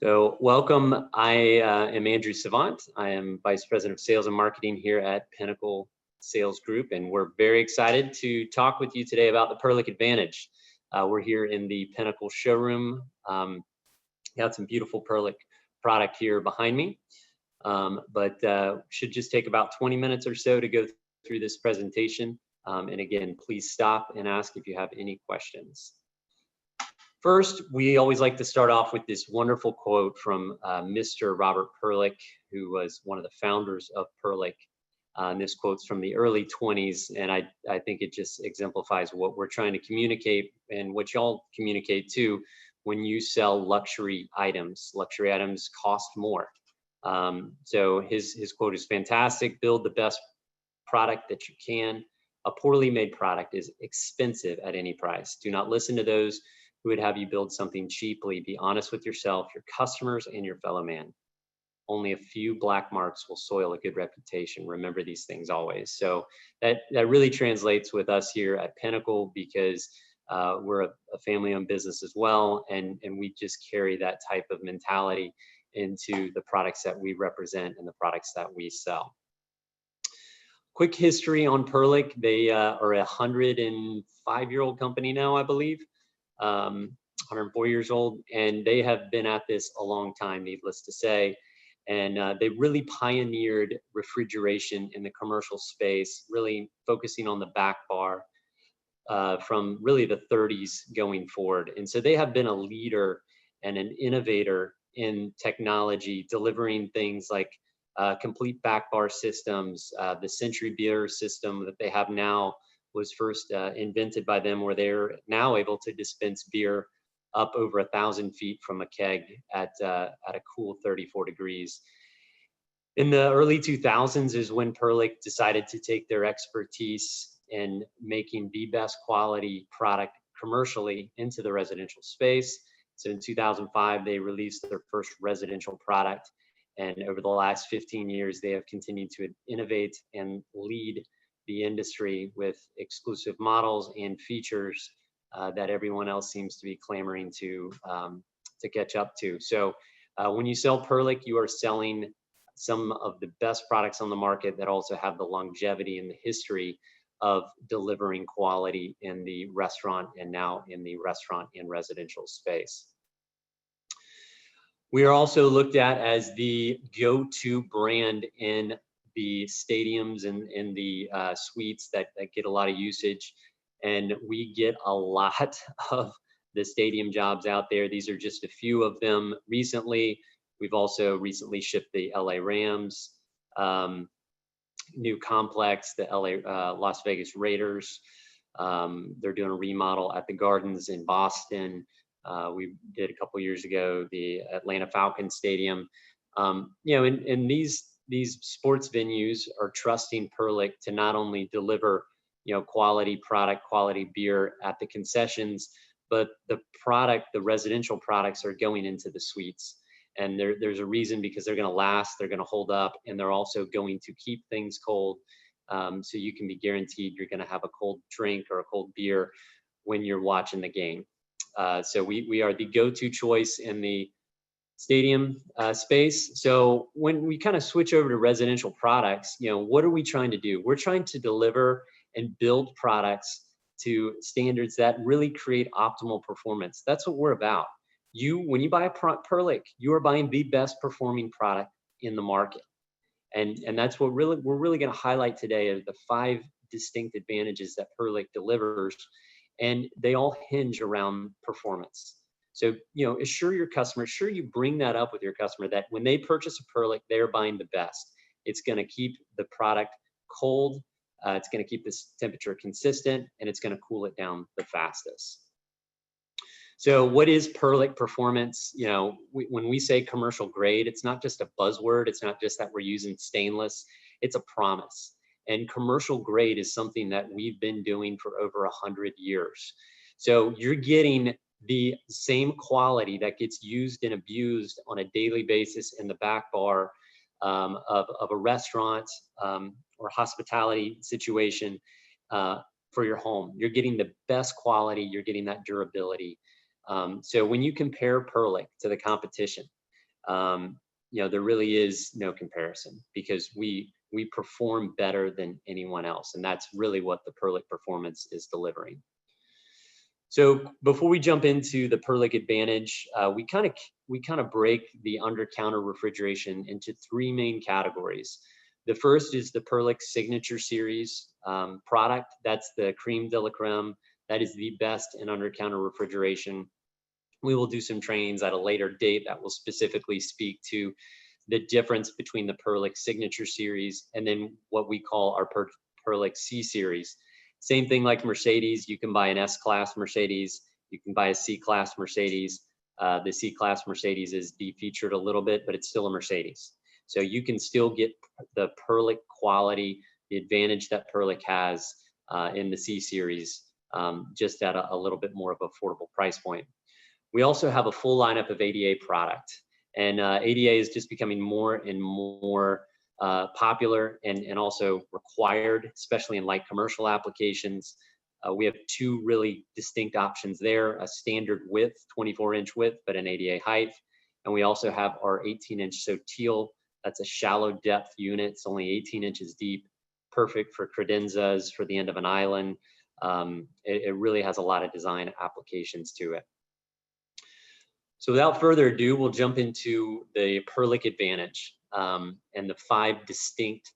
So welcome. I am Andrew Savant. I am Vice President of Sales and Marketing here at Pinnacle Sales Group, and we're very excited to talk with you today about the Perlick Advantage. We're here in the Pinnacle showroom. Got some beautiful Perlick product here behind me, but should just take about 20 minutes or so to go through this presentation. And again, please stop and ask if you have any questions. First, we always like to start off with this wonderful quote from Mr. Robert Perlick, who was one of the founders of Perlick. And this quote's from the early 20s, and I think it just exemplifies what we're trying to communicate and what y'all communicate too when you sell luxury items. Luxury items cost more. So his quote is fantastic. Build the best product that you can. A poorly made product is expensive at any price. Do not listen to those who would have you build something cheaply. Be honest with yourself, your customers, and your fellow man. Only a few black marks will soil a good reputation. Remember these things always. So that really translates with us here at Pinnacle, because we're a family-owned business as well, and we just carry that type of mentality into the products that we represent and the products that we sell. Quick history on Perlick. They are a 105-year-old company now, I believe. 104 years old, and they have been at this a long time, needless to say. And they really pioneered refrigeration in the commercial space, really focusing on the back bar from really the 30s going forward. And so they have been a leader and an innovator in technology, delivering things like complete back bar systems. The Century beer system that they have now was first invented by them, where they're now able to dispense beer up over 1,000 feet from a keg at a cool 34 degrees. In the early 2000s is when Perlick decided to take their expertise in making the best quality product commercially into the residential space. So in 2005, they released their first residential product. And over the last 15 years, they have continued to innovate and lead the industry with exclusive models and features that everyone else seems to be clamoring to catch up to. So when you sell Perlick, you are selling some of the best products on the market that also have the longevity and the history of delivering quality in the restaurant and now in the restaurant and residential space. We are also looked at as the go-to brand in the stadiums and in the suites that get a lot of usage. And we get a lot of the stadium jobs out there. These are just a few of them recently. We've also recently shipped the LA Rams, new complex, the Las Vegas Raiders. They're doing a remodel at the Gardens in Boston. We did a couple years ago the Atlanta Falcons Stadium. In these sports venues are trusting Perlick to not only deliver, quality product, quality beer at the concessions, but the residential products are going into the suites. And there's a reason, because they're going to last, they're going to hold up, and they're also going to keep things cold. So you can be guaranteed you're going to have a cold drink or a cold beer when you're watching the game. So we are the go-to choice in the stadium space. So when we kind of switch over to residential products, what are we trying to do? We're trying to deliver and build products to standards that really create optimal performance. That's what we're about. When you buy a Perlick, you are buying the best performing product in the market. And that's what we're really going to highlight today, are the 5 distinct advantages that Perlick delivers. And they all hinge around performance. So, assure your customer, you bring that up with your customer, that when they purchase a Perlick, they're buying the best. It's going to keep the product cold. It's going to keep this temperature consistent, and it's going to cool it down the fastest. So what is Perlick performance? When we say commercial grade, it's not just a buzzword. It's not just that we're using stainless. It's a promise. And commercial grade is something that we've been doing for over 100 years. So you're getting the same quality that gets used and abused on a daily basis in the back bar of a restaurant or hospitality situation for your home. You're getting the best quality, you're getting that durability. So when you compare Perlick to the competition, you know, there really is no comparison because we perform better than anyone else, and that's really what the Perlick performance is delivering. So before we jump into the Perlick Advantage, we kind of break the under-counter refrigeration into three main categories. The first is the Perlick Signature Series product. That's the creme de la creme. That is the best in under-counter refrigeration. We will do some trainings at a later date that will specifically speak to the difference between the Perlick Signature Series and then what we call our Perlick C Series. Same thing like Mercedes, you can buy an S-Class Mercedes, you can buy a C-Class Mercedes. The C-Class Mercedes is defeatured a little bit, but it's still a Mercedes. So you can still get the Perlick quality, the advantage that Perlick has in the C Series, just at a little bit more of an affordable price point. We also have a full lineup of ADA product, and ADA is just becoming more and more popular and also required, especially in light commercial applications. We have two really distinct options there, a standard width, 24-inch width, but an ADA height. And we also have our 18-inch Sotil. That's a shallow depth unit. It's only 18 inches deep, perfect for credenzas, for the end of an island. It really has a lot of design applications to it. So without further ado, we'll jump into the Perlick Advantage and the 5 distinct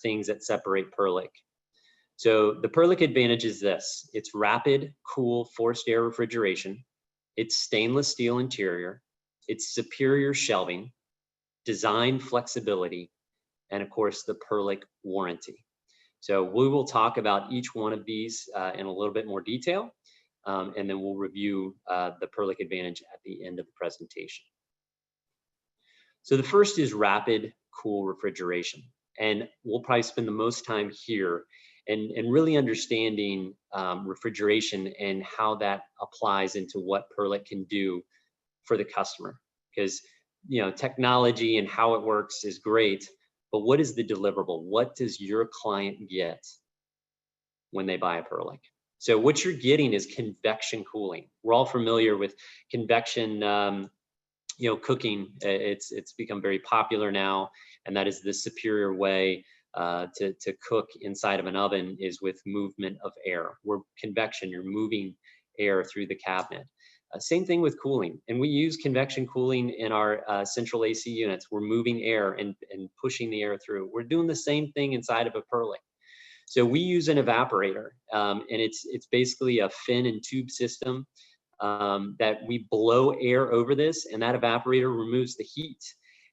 things that separate Perlick. So the Perlick Advantage is this: it's rapid, cool, forced air refrigeration, it's stainless steel interior, it's superior shelving, design flexibility, and of course the Perlick warranty. So we will talk about each one of these in a little bit more detail, and then we'll review the Perlick Advantage at the end of the presentation. So the first is rapid, cool refrigeration. And we'll probably spend the most time here and really understanding refrigeration and how that applies into what Perlick can do for the customer. Because, you know, technology and how it works is great, but what is the deliverable? What does your client get when they buy a Perlick? So what you're getting is convection cooling. We're all familiar with convection, you know, cooking. It's become very popular now, and that is the superior way to cook inside of an oven is with movement of air. Where convection, you're moving air through the cabinet. Same thing with cooling, and we use convection cooling in our central AC units. We're moving air and pushing the air through. We're doing the same thing inside of a Perlick. So we use an evaporator, and it's basically a fin and tube system that we blow air over this, and that evaporator removes the heat.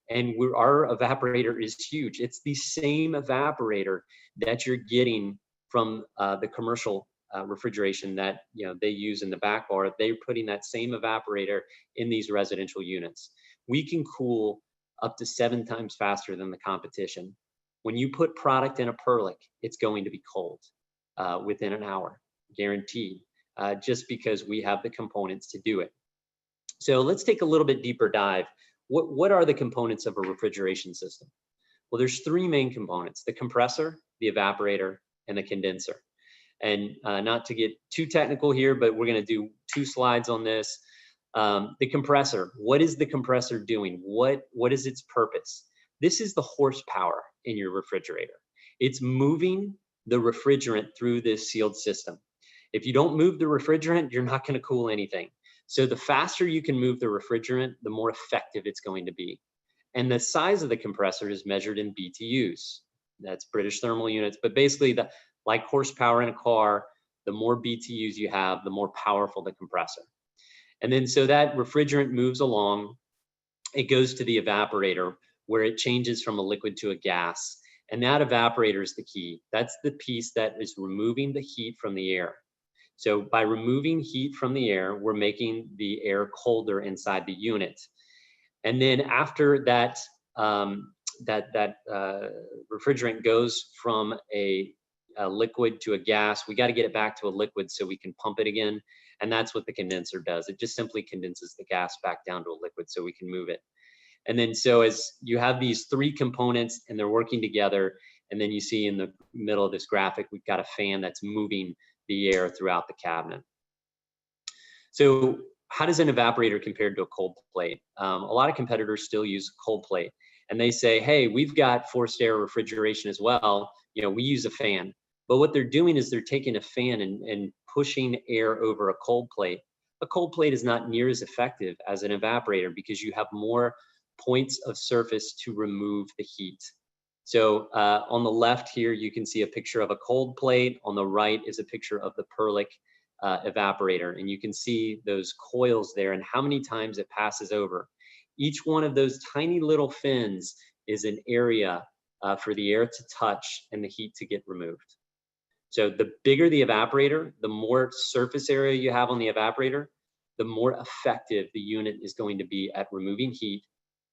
And our evaporator is huge. It's the same evaporator that you're getting from the commercial refrigeration that, you know, they use in the back bar. They're putting that same evaporator in these residential units. We can cool up to 7 times faster than the competition. When you put product in a Perlick, it's going to be cold within an hour, guaranteed, just because we have the components to do it. So let's take a little bit deeper dive. What are the components of a refrigeration system? Well, there's 3 main components: the compressor, the evaporator, and the condenser. And not to get too technical here, but we're going to do 2 slides on this. The compressor, what is the compressor doing? What is its purpose? This is the horsepower in your refrigerator. It's moving the refrigerant through this sealed system. If you don't move the refrigerant, you're not going to cool anything. So the faster you can move the refrigerant, the more effective it's going to be. And the size of the compressor is measured in BTUs. That's British thermal units, but basically like horsepower in a car, the more BTUs you have, the more powerful the compressor. And then so that refrigerant moves along, it goes to the evaporator where it changes from a liquid to a gas. And that evaporator is the key. That's the piece that is removing the heat from the air. So by removing heat from the air, we're making the air colder inside the unit. And then after that, refrigerant goes from a liquid to a gas, we got to get it back to a liquid so we can pump it again. And that's what the condenser does. It just simply condenses the gas back down to a liquid so we can move it. And then so as you have these 3 components and they're working together, and then you see in the middle of this graphic, we've got a fan that's moving the air throughout the cabinet. So how does an evaporator compare to a cold plate? A lot of competitors still use a cold plate, and they say, hey, we've got forced air refrigeration as well. You know, we use a fan. But what they're doing is they're taking a fan and pushing air over a cold plate. A cold plate is not near as effective as an evaporator because you have more points of surface to remove the heat. So on the left here, you can see a picture of a cold plate. On the right is a picture of the Perlick evaporator. And you can see those coils there and how many times it passes over. Each one of those tiny little fins is an area for the air to touch and the heat to get removed. So the bigger the evaporator, the more surface area you have on the evaporator, the more effective the unit is going to be at removing heat,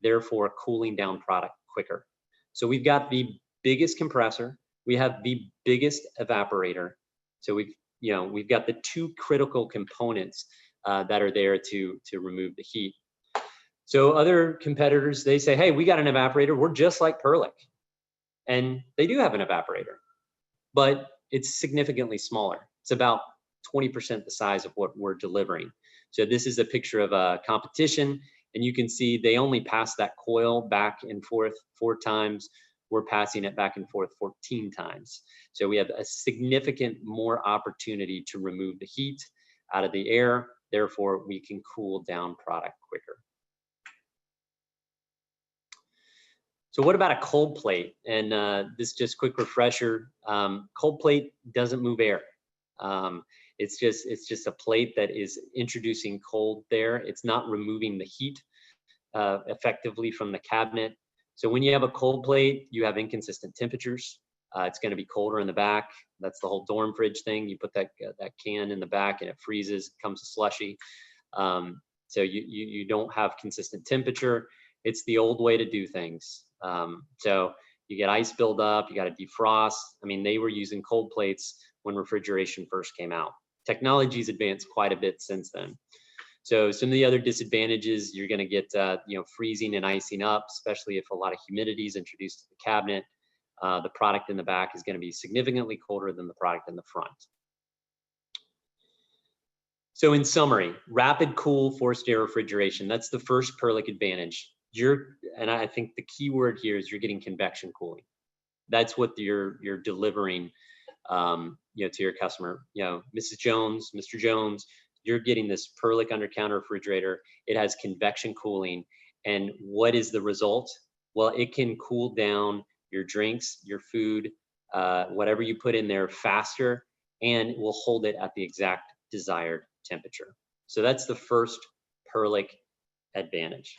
therefore cooling down product quicker. So we've got the biggest compressor, we have the biggest evaporator. So we've got the two critical components that are there to remove the heat. So other competitors, they say, hey, we got an evaporator, we're just like Perlick. And they do have an evaporator, but it's significantly smaller. It's about 20% the size of what we're delivering. So this is a picture of a competition, and you can see they only pass that coil back and forth 4 times. We're passing it back and forth 14 times. So we have a significant more opportunity to remove the heat out of the air. Therefore, we can cool down product quicker. So what about a cold plate? And this just quick refresher, cold plate doesn't move air. It's just a plate that is introducing cold there. It's not removing the heat effectively from the cabinet. So when you have a cold plate, you have inconsistent temperatures. It's gonna be colder in the back. That's the whole dorm fridge thing. You put that can in the back and it freezes, comes a slushy. So you don't have consistent temperature. It's the old way to do things. So you get ice buildup, you got to defrost. I mean, they were using cold plates when refrigeration first came out. Technology's advanced quite a bit since then. So some of the other disadvantages, you're going to get freezing and icing up, especially if a lot of humidity is introduced to the cabinet. The product in the back is going to be significantly colder than the product in the front. So in summary, rapid cool forced air refrigeration, that's the first Perlick advantage. And I think the key word here is you're getting convection cooling. That's what you're delivering to your customer. Mrs. Jones, Mr. Jones, you're getting this Perlick under counter refrigerator. It has convection cooling. And what is the result? Well, it can cool down your drinks, your food, whatever you put in there faster, and it will hold it at the exact desired temperature. So that's the first Perlick advantage.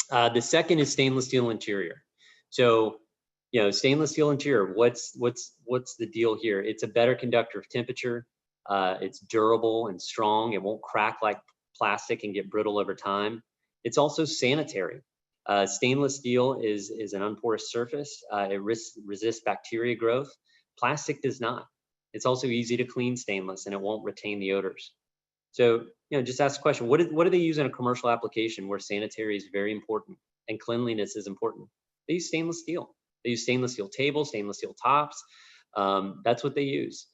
The second is stainless steel interior. So, stainless steel interior, what's the deal here? It's a better conductor of temperature. It's durable and strong. It won't crack like plastic and get brittle over time. It's also sanitary. Stainless steel is an unporous surface. It resists bacteria growth. Plastic does not. It's also easy to clean stainless and it won't retain the odors. So, just ask the question, what do they use in a commercial application where sanitary is very important and cleanliness is important? They use stainless steel. They use stainless steel tables, stainless steel tops. That's what they use.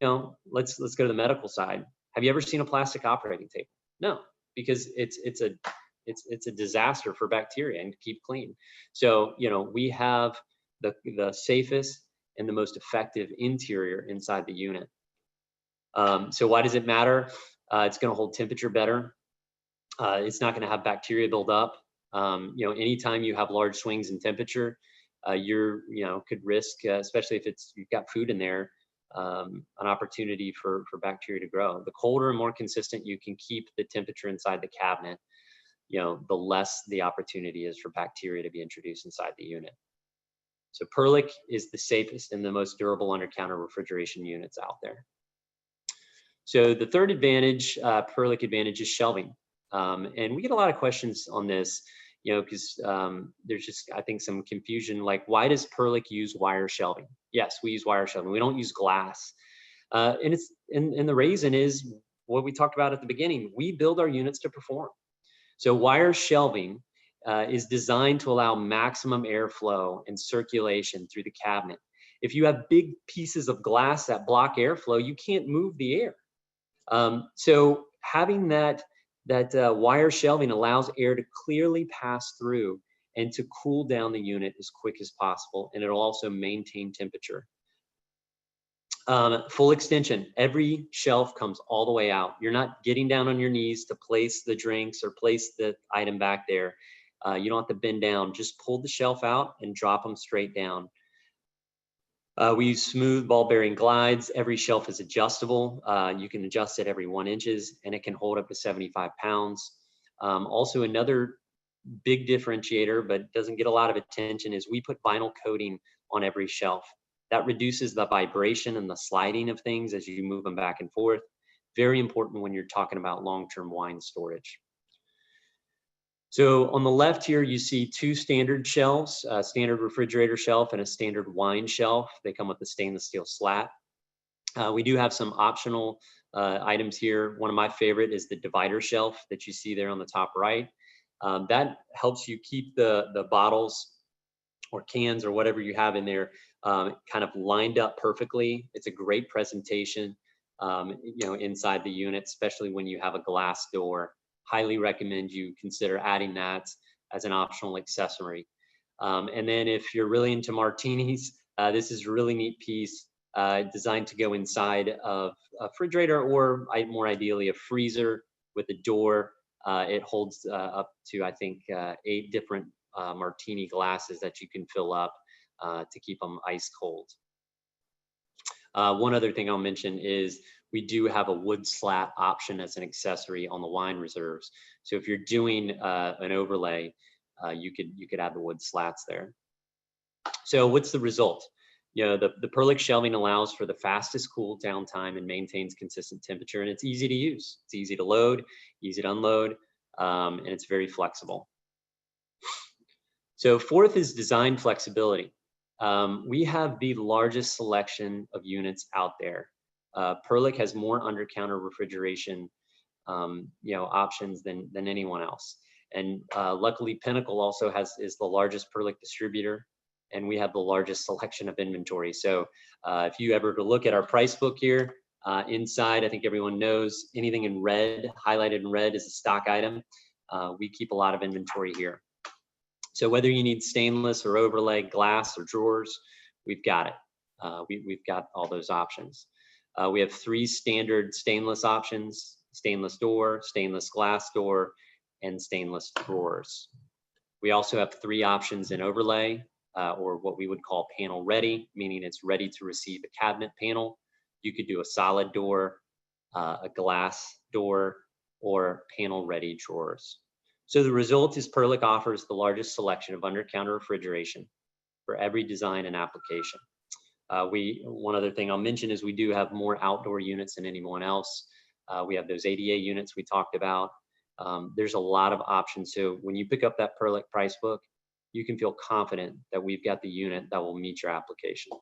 Let's go to the medical side. Have you ever seen a plastic operating table? No, because it's a disaster for bacteria and to keep clean. So, we have the safest and the most effective interior inside the unit. So why does it matter? It's going to hold temperature better. It's not going to have bacteria build up. Anytime you have large swings in temperature, could risk, especially if you've got food in there, an opportunity for bacteria to grow. The colder and more consistent you can keep the temperature inside the cabinet, the less the opportunity is for bacteria to be introduced inside the unit. So Perlick is the safest and the most durable under counter refrigeration units out there. So the third advantage, Perlick advantage, is shelving. And we get a lot of questions on this, because there's just, I think, some confusion, like, why does Perlick use wire shelving? Yes, we use wire shelving. We don't use glass. And the reason is what we talked about at the beginning. We build our units to perform. So wire shelving is designed to allow maximum airflow and circulation through the cabinet. If you have big pieces of glass that block airflow, you can't move the air. So having that wire shelving allows air to clearly pass through and to cool down the unit as quick as possible, and it'll also maintain temperature. Full extension, every shelf comes all the way out. You're not getting down on your knees to place the drinks or place the item back there. You don't have to bend down, just pull the shelf out and drop them straight down. We use smooth ball bearing glides. Every shelf is adjustable. You can adjust it every 1 inch, and it can hold up to 75 pounds. Also, another big differentiator, but doesn't get a lot of attention, is we put vinyl coating on every shelf. That reduces the vibration and the sliding of things as you move them back and forth. Very important when you're talking about long-term wine storage. So on the left here, you see 2 standard shelves, a standard refrigerator shelf and a standard wine shelf. They come with a stainless steel slat. We do have some optional items here. One of my favorite is the divider shelf that you see there on the top right. That helps you keep the bottles or cans or whatever you have in there kind of lined up perfectly. It's a great presentation, inside the unit, especially when you have a glass door. Highly recommend you consider adding that as an optional accessory. And then if you're really into martinis, this is a really neat piece designed to go inside of a refrigerator, or more ideally a freezer with a door. It holds up to, I think, 8 different martini glasses that you can fill up to keep them ice cold. One other thing I'll mention is we do have a wood slat option as an accessory on the wine reserves. So if you're doing an overlay, you could add the wood slats there. So what's the result? The Perlick shelving allows for the fastest cool down time and maintains consistent temperature, and it's easy to use. It's easy to load, easy to unload, and it's very flexible. So fourth is design flexibility. We have the largest selection of units out there. Perlick has more under-counter refrigeration, options than anyone else. And luckily, Pinnacle also is the largest Perlick distributor, and we have the largest selection of inventory. So if you ever look at our price book here, inside, I think everyone knows anything in red, highlighted in red, is a stock item. We keep a lot of inventory here. So whether you need stainless or overlay, glass or drawers, we've got it. We've got all those options. We have 3 standard stainless options: stainless door, stainless glass door, and stainless drawers. We also have 3 options in overlay, or what we would call panel ready, meaning it's ready to receive a cabinet panel. You could do a solid door, a glass door, or panel ready drawers. So the result is Perlick offers the largest selection of under-counter refrigeration for every design and application. One other thing I'll mention is we do have more outdoor units than anyone else. We have those ADA units we talked about. There's a lot of options. So when you pick up that Perlick price book, you can feel confident that we've got the unit that will meet your application.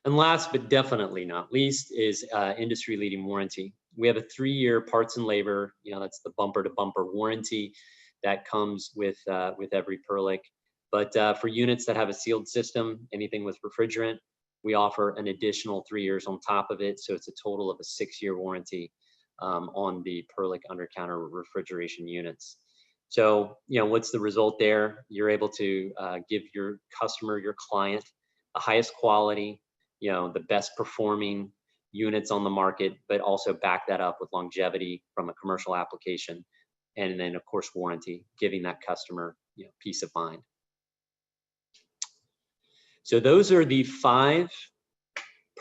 And last but definitely not least is industry-leading warranty. We have a 3-year parts and labor, that's the bumper-to-bumper warranty that comes with every Perlick. But for units that have a sealed system, anything with refrigerant, we offer an additional 3 years on top of it. So it's a total of a 6-year warranty on the Perlick under-counter refrigeration units. So, what's the result there? You're able to give your customer, your client, the highest quality, the best performing units on the market, but also back that up with longevity from a commercial application. And then of course, warranty, giving that customer, peace of mind. So those are the 5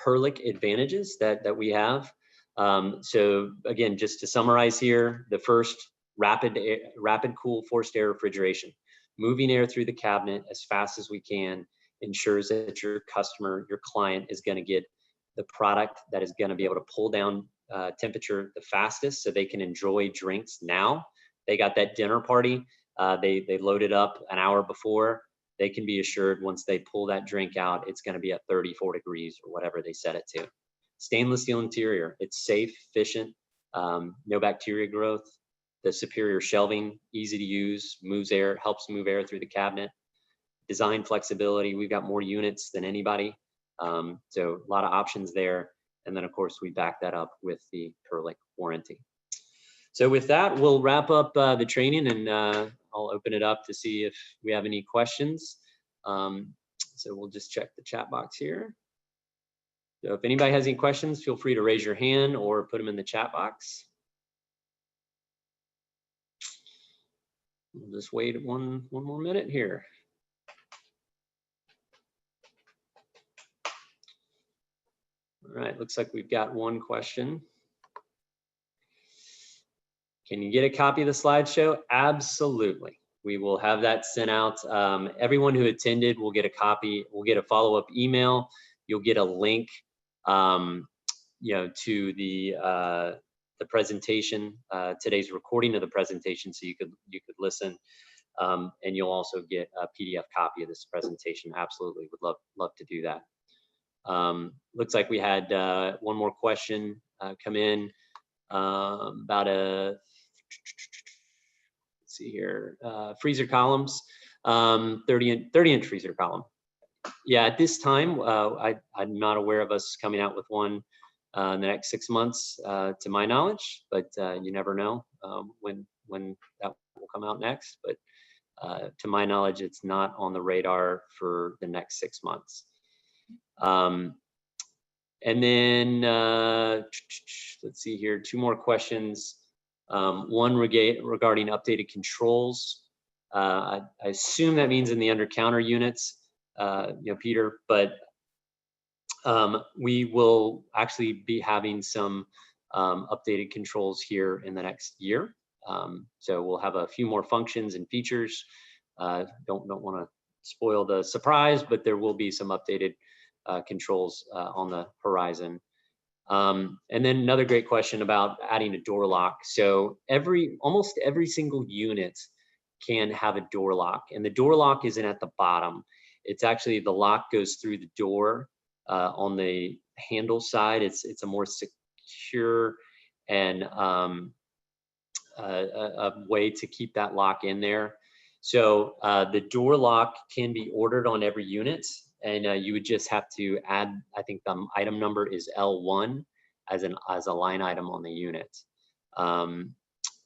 Perlick advantages that we have. So again, just to summarize here, the first, rapid cool forced air refrigeration. Moving air through the cabinet as fast as we can ensures that your customer, your client, is going to get the product that is going to be able to pull down temperature the fastest, so they can enjoy drinks now. They got that dinner party, they loaded up an hour before. They can be assured once they pull that drink out, it's going to be at 34 degrees or whatever they set it to. Stainless steel interior, it's safe, efficient, no bacteria growth. The superior shelving, easy to use, helps move air through the cabinet. Design flexibility, we've got more units than anybody. So a lot of options there. And then of course we back that up with the Perlick warranty. So with that, we'll wrap up the training, and I'll open it up to see if we have any questions. So we'll just check the chat box here. So if anybody has any questions, feel free to raise your hand or put them in the chat box. We'll just wait one more minute here. All right, looks like we've got one question. Can you get a copy of the slideshow? Absolutely. We will have that sent out. Everyone who attended will get a copy. We'll get a follow-up email. You'll get a link, to the presentation, today's recording of the presentation, so you could listen, and you'll also get a PDF copy of this presentation. Absolutely, would love to do that. Looks like we had one more question come in about let's see here, freezer columns, 30-inch freezer column. Yeah, at this time, I'm not aware of us coming out with one in the next 6 months, to my knowledge, but you never know when that will come out next. But to my knowledge, it's not on the radar for the next 6 months. And then let's see here, two more questions. One regarding updated controls. I assume that means in the under counter units, Peter, but we will actually be having some updated controls here in the next year. So we'll have a few more functions and features. Don't want to spoil the surprise, but there will be some updated controls on the horizon. And then another great question about adding a door lock. So almost every single unit can have a door lock, and the door lock isn't at the bottom. It's actually, the lock goes through the door on the handle side. It's a more secure and a way to keep that lock in there. So the door lock can be ordered on every unit, and you would just have to add, I think the item number is L1 as a line item on the unit. And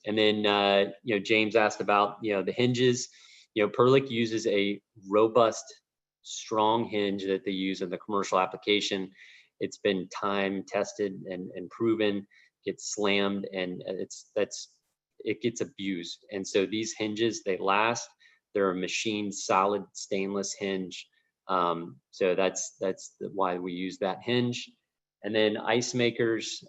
then James asked about the hinges. Perlick uses a robust, strong hinge that they use in the commercial application. It's been time tested and proven. Gets slammed, and it gets abused. And so these hinges, they last. They're a machined solid stainless hinge. So that's why we use that hinge. And then ice makers.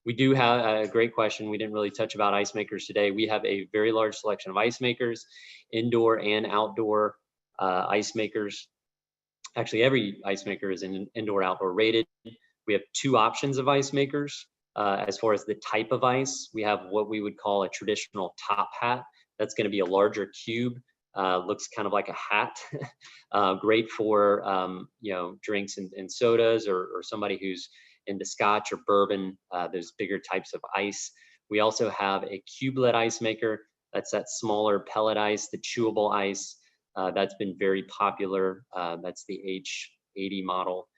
We do have a great question. We didn't really touch about ice makers today. We have a very large selection of ice makers, indoor and outdoor ice makers. Actually, every ice maker is indoor outdoor rated. We have two options of ice makers. As far as the type of ice, we have what we would call a traditional top hat. That's going to be a larger cube. Looks kind of like a hat. Great for drinks and sodas, or somebody who's into scotch or bourbon, those bigger types of ice. We also have a cubelet ice maker. That's that smaller pellet ice, the chewable ice. That's been very popular. That's the H80 model.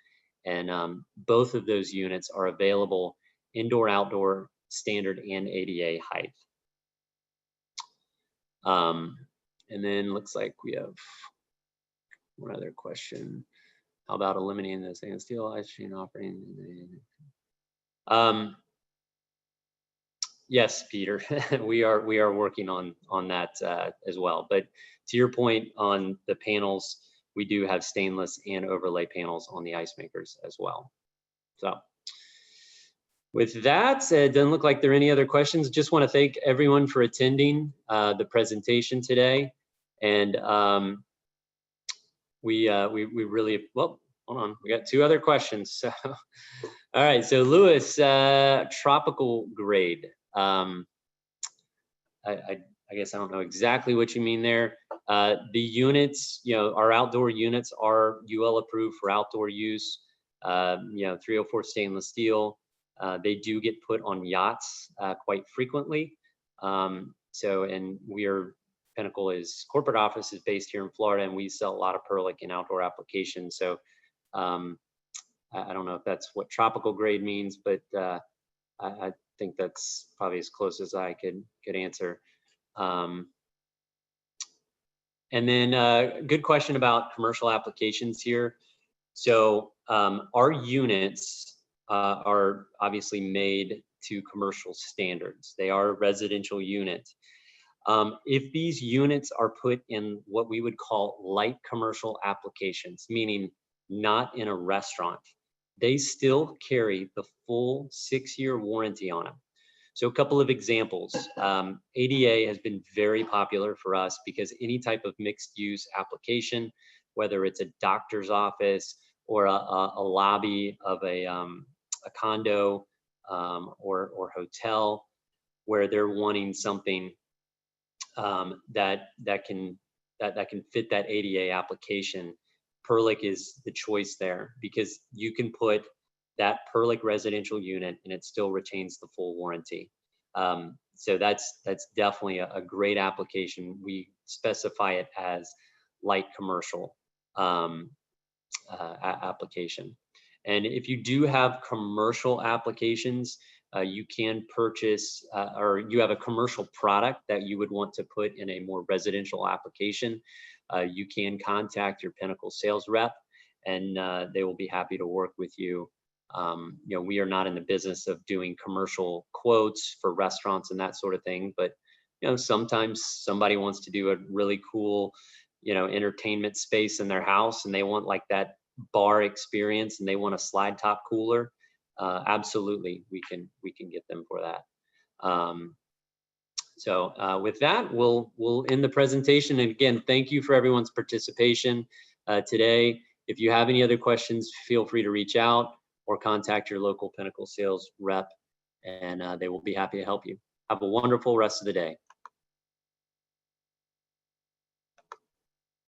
And both of those units are available indoor, outdoor, standard, and ADA height. And then looks like we have one other question. How about eliminating the stainless steel ice chain operating? Yes, Peter, we are working on that as well. But to your point on the panels, we do have stainless and overlay panels on the ice makers as well. So with that, it doesn't look like there are any other questions. Just want to thank everyone for attending the presentation today. And we really, well, hold on, we got two other questions. So, all right, so Lewis, tropical grade. I guess I don't know exactly what you mean there. The units, our outdoor units are UL approved for outdoor use. 304 stainless steel. They do get put on yachts quite frequently. And Pinnacle corporate office is based here in Florida, and we sell a lot of Perlick in outdoor applications. So I don't know if that's what tropical grade means, but I think that's probably as close as I could answer. And then good question about commercial applications here. So our units are obviously made to commercial standards. They are residential units. If these units are put in what we would call light commercial applications, meaning not in a restaurant, they still carry the full 6-year warranty on them. So a couple of examples. ADA has been very popular for us because any type of mixed use application, whether it's a doctor's office or a lobby of a condo or hotel, where they're wanting something that can fit that ADA application, Perlick is the choice there, because you can put that Perlick residential unit and it still retains the full warranty. So that's definitely a great application. We specify it as light commercial application. And if you do have commercial applications, you can purchase or you have a commercial product that you would want to put in a more residential application, you can contact your Pinnacle sales rep and they will be happy to work with you. You know, we are not in the business of doing commercial quotes for restaurants and that sort of thing, but you know, sometimes somebody wants to do a really cool, you know, entertainment space in their house and they want like that bar experience and they want a slide top cooler. Absolutely, we can get them for that. So with that, we'll end the presentation. And again, thank you for everyone's participation today. If you have any other questions, feel free to reach out or contact your local Pinnacle sales rep, and they will be happy to help you. Have a wonderful rest of the day.